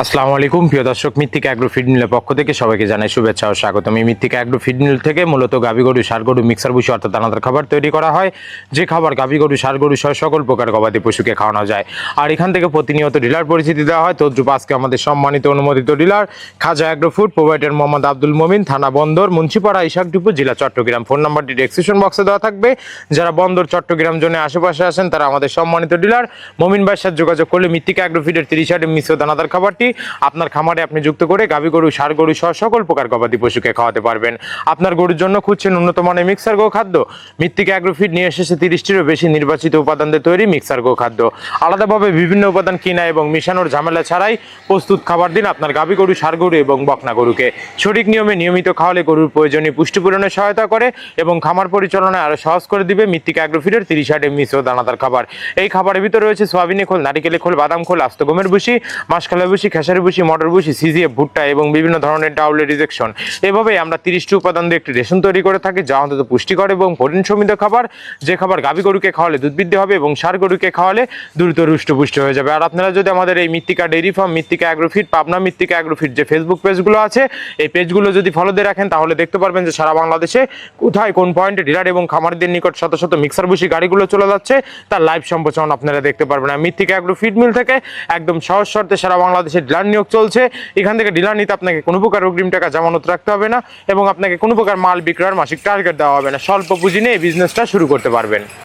আসসালামু আলাইকুম প্রিয় দর্শক, মৃত্তিকা অ্যাগ্রো ফিড মিলের পক্ষ থেকে সবাইকে জানাই শুভেচ্ছা ও স্বাগতম। এই মৃত্তিকা অ্যাগ্রো ফিড মিল থেকে মূলত গাভী গরু, ষাঁড় গরু, মিক্সার ভুসি অর্থাৎ দানাদার খাবার তৈরি করা হয়। যে খাবার গাভী গরু, ষাঁড় গরু সহ সকল প্রকার গবাদি পশুকে খাওয়ানো যায়। আর এখান থেকে প্রতিনিয়ত ডিলার পরিচিতি দেওয়া হয়। তদ্রুপ আজকে আমাদের সম্মানিত অনুমোদিত dealer Khaja agro food, provider Mohammad Abdul Momin, থানা বন্দর, মুন্সিপাড়া, ইসাকডিপু, জেলা চট্টগ্রাম। ফোন নাম্বারটি ডেসক্রিপশন বক্সে দেওয়া থাকবে। যারা বন্দর, চট্টগ্রাম জোনে আশেপাশে আসেন তারা আমাদের সম্মানিত ডিলার মমিন ভাইয়ের সাথে যোগাযোগ করলে মৃত্তিকা অ্যাগ্রো ফিডের 30 আইটেম মিশ্র দানাদার খাবারটি আপনার খামারে আপনি যুক্ত করে গাভী গরু, ষাঁড় গরু সহ সকল প্রকার গবাদি পশুকে খাওয়াতে পারবেন। আপনার গরুর জন্য খুঁজছেন উন্নত মানের মিক্সার গো খাদ্য? মৃত্তিকা অ্যাগ্রো ফিড নিয়ে এসেছে 30টিরও বেশি নির্বাচিত উপাদান দিয়ে তৈরি মিক্সার গো খাদ্য। আলাদাভাবে বিভিন্ন উপাদান কিনা এবং মিশানোর ঝামেলা ছাড়াই প্রস্তুত খাবার দিন আপনার গাভী গরু, ষাঁড় গরু এবং বকনা গরুকে। সঠিক নিয়মে নিয়মিত খাওয়ালে গরুর প্রয়োজনীয় পুষ্টি পূরণে সহায়তা করে এবং খামার পরিচালনায় আরো সহজ করে দিবে মৃত্তিকা অ্যাগ্রো ফিডের 30 আইটেম মিশ্র দানাদার খাবার। এই খাবারের ভিতরে রয়েছে সোয়াবিনের খোল, নারিকেলের খোল, বাদাম খোল, আস্ত গমের ভুসি, মাসকলাই ভুসি, খেসারি ভুসি, মটর ভুসি, সিজিএফ, ভুট্টা এবং বিভিন্ন ধরনের ডাউলের রিজেকশন। এভাবে আমরা 30টি উপাদান দিয়ে একটি রেশন তৈরি করে থাকি, যা অন্তত পুষ্টিকর এবং প্রোটিন সমৃদ্ধ খাবার। যে খাবার গাভী গরুকে খাওয়ালে দুধ বৃদ্ধি হবে এবং ষাঁড় গরুকে খাওয়ালে দ্রুত হৃষ্টপুষ্ট হয়ে যাবে। আর আপনারা যদি আমাদের এই মৃত্তিকা ডেইরি ফার্ম, মৃত্তিকা অ্যাগ্রো ফিড, পাবনা মৃত্তিকা অ্যাগ্রো ফিড যে ফেসবুক পেজগুলো আছে, এই পেজগুলো যদি ফলো দিয়ে রাখেন তাহলে দেখতে পারবেন যে সারা বাংলাদেশে কোথায় কোন পয়েন্টে ডিলার এবং খামারিদের নিকট শত শত মিক্সার ভুসি গাড়িগুলো চলে যাচ্ছে, তার লাইভ সম্প্রচারণ আপনারা দেখতে পারবেন। আর মৃত্তিকা অ্যাগ্রো ফিড মিল থেকে একদম সহজ শর্তে সারা বাংলাদেশে ডিলার নিয়োগ চলছে। এখান থেকে ডিলার নিতে আপনাকে কোনো প্রকার অগ্রিম টাকা জামানত রাখতে হবে না এবং আপনাকে কোনো প্রকার মাল বিক্রয়ের মাসিক টার্গেট দেওয়া হবে না। স্বল্প পুঁজি নিয়ে এই বিজনেসটা শুরু করতে পারবেন।